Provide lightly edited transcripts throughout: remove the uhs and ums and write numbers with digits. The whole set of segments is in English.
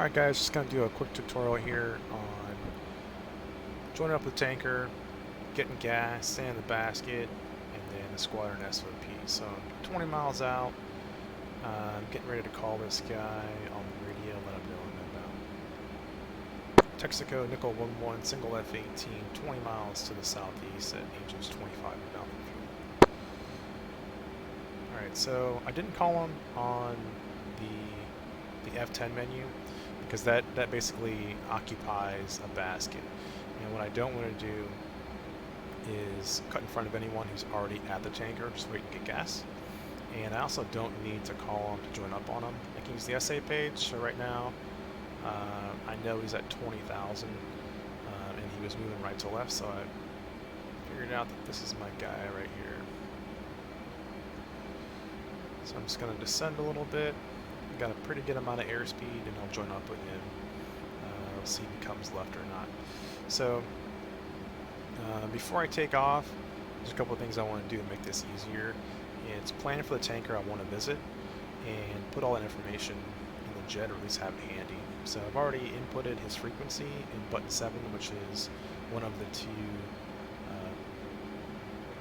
Alright guys, just going to do a quick tutorial here on joining up the tanker, getting gas, staying in the basket, and then the Squadron SOP. So I'm 20 miles out, I'm getting ready to call this guy on the radio, let him know I'm inbound. Texaco, Nickel 11, single F-18, 20 miles to the southeast at engines 25 and down the fuel. Alright, so I didn't call him on the F10 menu, because that basically occupies a basket. And what I don't want to do is cut in front of anyone who's already at the tanker, just wait and get gas. And I also don't need to call him to join up on him. I can use the SA page, so right now I know he's at 20,000 and he was moving right to left, so I figured out that this is my guy right here. So I'm just going to descend a little bit. Got a pretty good amount of airspeed, and I'll join up with him. We'll see if he comes left or not. So before I take off, there's a couple of things I want to do to make this easier. It's plan for the tanker I want to visit and put all that information in the jet, or at least have it handy. So I've already inputted his frequency in button 7, which is one of the two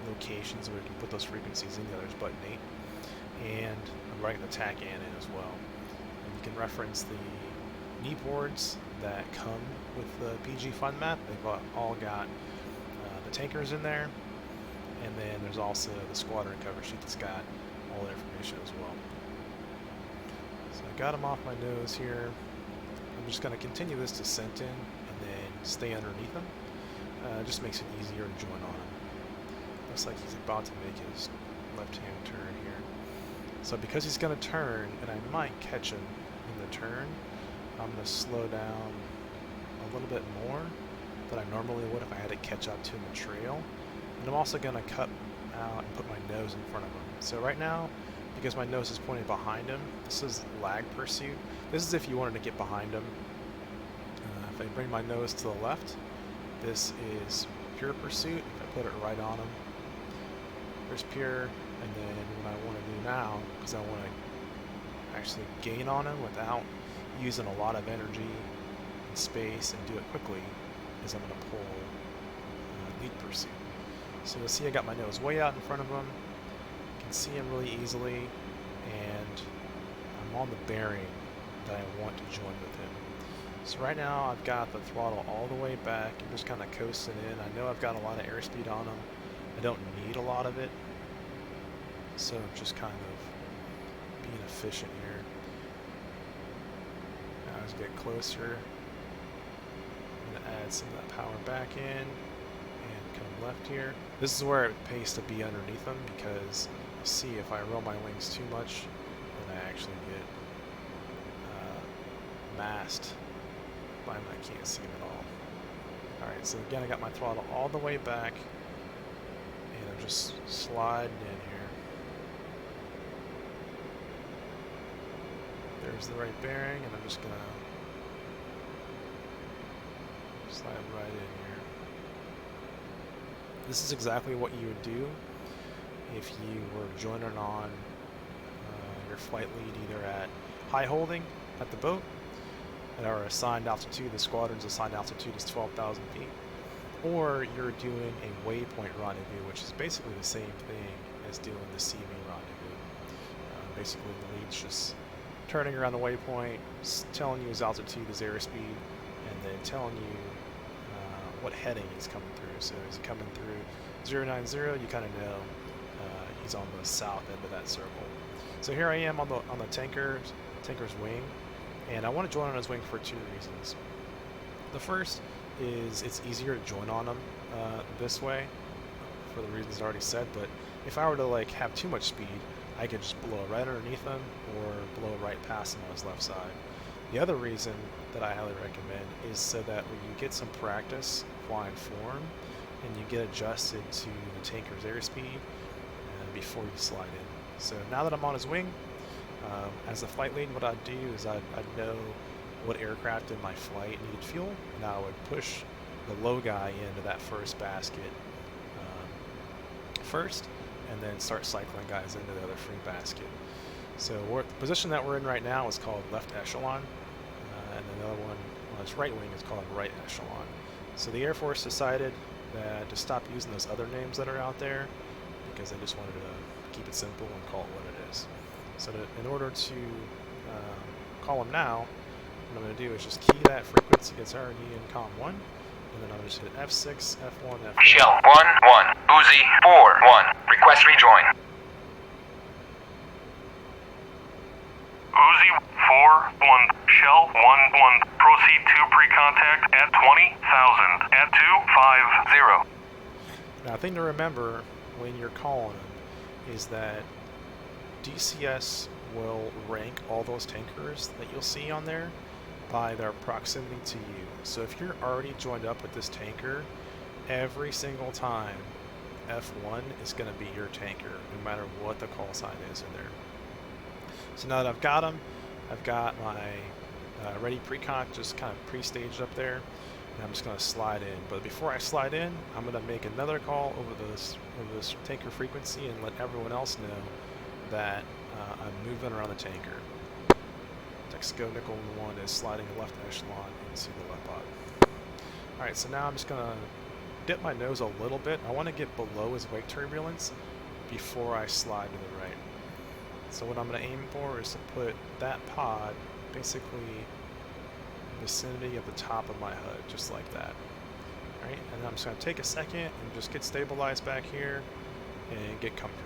locations where you can put those frequencies in. The other is button 8. And I'm writing the TAC in as well. And you can reference the knee boards that come with the PG Fund map. They've all got the tankers in there, and then there's also the squadron cover sheet that's got all that information as well. So I got him off my nose here. I'm just going to continue this descent in and then stay underneath him. Just makes it easier to join on him. Looks like he's about to make his left-hand turn here. So because he's going to turn, and I might catch him in the turn, I'm going to slow down a little bit more than I normally would if I had to catch up to him in the trail. And I'm also going to cut out and put my nose in front of him. So right now, because my nose is pointed behind him, this is lag pursuit. This is if you wanted to get behind him. If I bring my nose to the left, this is pure pursuit. If I put it right on him, there's pure. And then what I want to do now, because I want to actually gain on him without using a lot of energy and space and do it quickly, is I'm going to pull lead pursuit. So you'll see I got my nose way out in front of him. You can see him really easily, and I'm on the bearing that I want to join with him. So right now I've got the throttle all the way back. I'm just kind of coasting in. I know I've got a lot of airspeed on him. I don't need a lot of it. So I'm just kind of being efficient here. Now as we get closer, I'm going to add some of that power back in and come left here. This is where it pays to be underneath them, because you see if I roll my wings too much, then I actually get masked by him. I can't see him at all. Alright, so again I got my throttle all the way back, and I'm just sliding in here. There's the right bearing, and I'm just going to slide right in here. This is exactly what you would do if you were joining on your flight lead either at high holding at the boat, at our assigned altitude. The squadron's assigned altitude is 12,000 feet. Or you're doing a waypoint rendezvous, which is basically the same thing as doing the CV rendezvous. Basically the lead's just turning around the waypoint, telling you his altitude, his airspeed, and then telling you what heading he's coming through. So is he coming through 090, you kind of know he's on the south end of that circle. So here I am on the tanker's wing, and I want to join on his wing for two reasons. The first is it's easier to join on him this way, for the reasons I already said, but if I were to like have too much speed, I could just blow right underneath him or blow right past him on his left side. The other reason that I highly recommend is so that when you get some practice flying form and you get adjusted to the tanker's airspeed before you slide in. So now that I'm on his wing, as a flight lead, what I'd do is I'd know what aircraft in my flight needed fuel, and I would push the low guy into that first basket first, and then start cycling guys into the other free basket. So the position that we're in right now is called left echelon, and then the other one on its right wing is called a right echelon. So the Air Force decided to stop using those other names that are out there because they just wanted to keep it simple and call it what it is. So in order to call them now, what I'm going to do is just key that frequency that's already in COM 1, and then I'll just hit F6, F1, F1. Shell 1-1, Uzi 4-1, request rejoin. Uzi 4-1, Shell 1-1, proceed to pre-contact at 20,000 at 250. Now, a thing to remember when you're calling them is that DCS will rank all those tankers that you'll see on there by their proximity to you. So if you're already joined up with this tanker, every single time F1 is going to be your tanker, no matter what the call sign is in there. So now that I've got them, I've got my ready pre-con just kind of pre-staged up there, and I'm just going to slide in. But before I slide in, I'm going to make another call over this tanker frequency and let everyone else know that I'm moving around the tanker. Texaco Nickel 1 is sliding left echelon into the left pod. Alright, so now I'm just going to dip my nose a little bit. I want to get below his wake turbulence before I slide to the right. So what I'm going to aim for is to put that pod basically in the vicinity of the top of my HUD, just like that. Alright, and I'm just going to take a second and just get stabilized back here and get comfortable.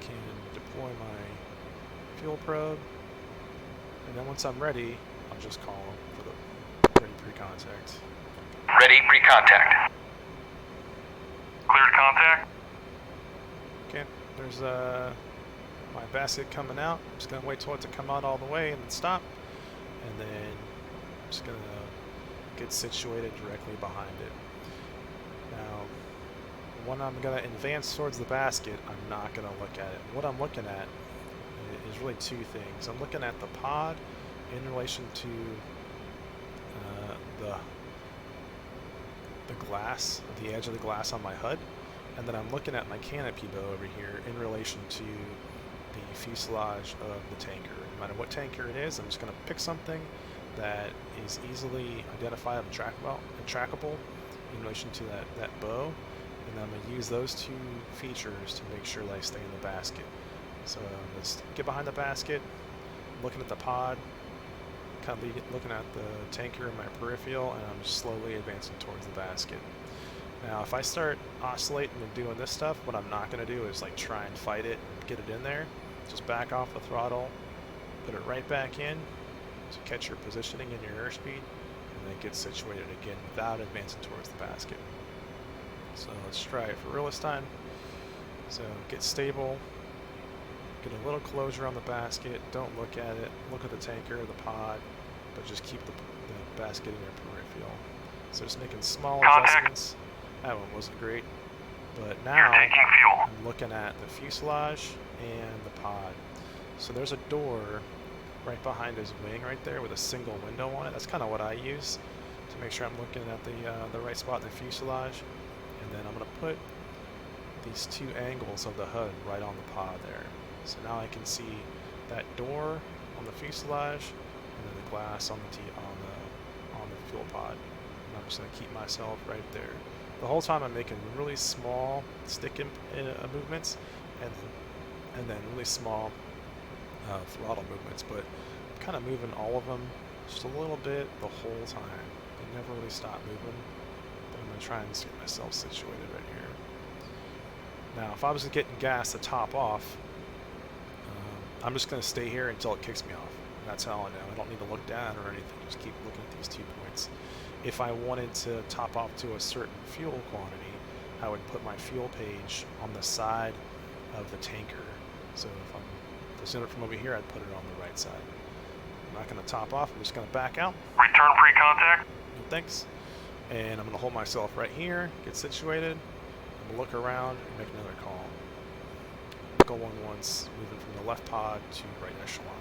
Can deploy my fuel probe, and then once I'm ready, I'll just call him for the ready pre-contact. Ready pre-contact. Cleared contact. Okay, there's my basket coming out. I'm just going to wait till it to come out all the way and then stop, and then I'm just going to get situated directly behind it. Now, when I'm going to advance towards the basket, I'm not going to look at it. What I'm looking at is really two things. I'm looking at the pod in relation to the glass, the edge of the glass on my HUD, and then I'm looking at my canopy bow over here in relation to the fuselage of the tanker. No matter what tanker it is, I'm just going to pick something that is easily identifiable and trackable in relation to that bow, and then I'm going to use those two features to make sure that I stay in the basket. So just get behind the basket, looking at the pod, kind of looking at the tanker in my peripheral, and I'm just slowly advancing towards the basket. Now if I start oscillating and doing this stuff, what I'm not going to do is like try and fight it and get it in there. Just back off the throttle, put it right back in to catch your positioning and your airspeed, and then get situated again without advancing towards the basket. So let's try it for real this time. So get stable, get a little closure on the basket, don't look at it, look at the tanker, the pod, but just keep the basket in your peripheral. So just making small adjustments. That one wasn't great, but now I'm looking at the fuselage and the pod. So there's a door right behind his wing right there with a single window on it. That's kind of what I use to make sure I'm looking at the right spot in the fuselage. And then I'm going to put these two angles of the HUD right on the pod there. So now I can see that door on the fuselage and then the glass on the fuel pod. And I'm just going to keep myself right there. The whole time I'm making really small stick movements and then really small throttle movements, but I'm kind of moving all of them just a little bit the whole time. They never really stop moving, but I'm going to try and get myself situated right here. Now, if I was getting gas to top off, I'm just going to stay here until it kicks me off. That's how I know. I don't need to look down or anything. Just keep looking at these 2 points. If I wanted to top off to a certain fuel quantity, I would put my fuel page on the side of the tanker. So if I'm pursuing it from over here, I'd put it on the right side. I'm not going to top off. I'm just going to back out. Return pre-contact. Thanks. And I'm going to hold myself right here, get situated. I'm going to look around and make another call. Going once, moving from the left pod to right echelon.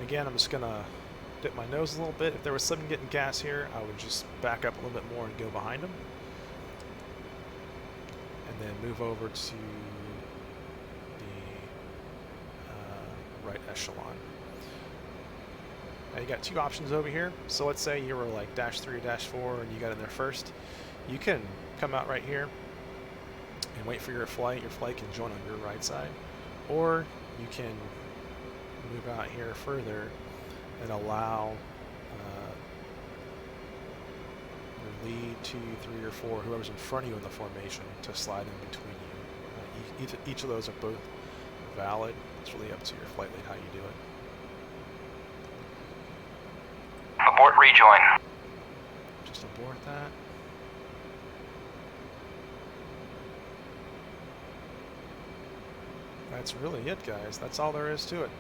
Again, I'm just going to dip my nose a little bit. If there was someone getting gas here, I would just back up a little bit more and go behind them. And then move over to the right echelon. Now you got two options over here. So let's say you were like -3 or -4 and you got in there first. You can come out right here and wait for your flight. Your flight can join on your right side. Or you can move out here further and allow your lead, 2, 3, or 4, whoever's in front of you in the formation, to slide in between you. Each of those are both valid. It's really up to your flight lead how you do it. Abort rejoin. Just abort that. That's really it, guys. That's all there is to it.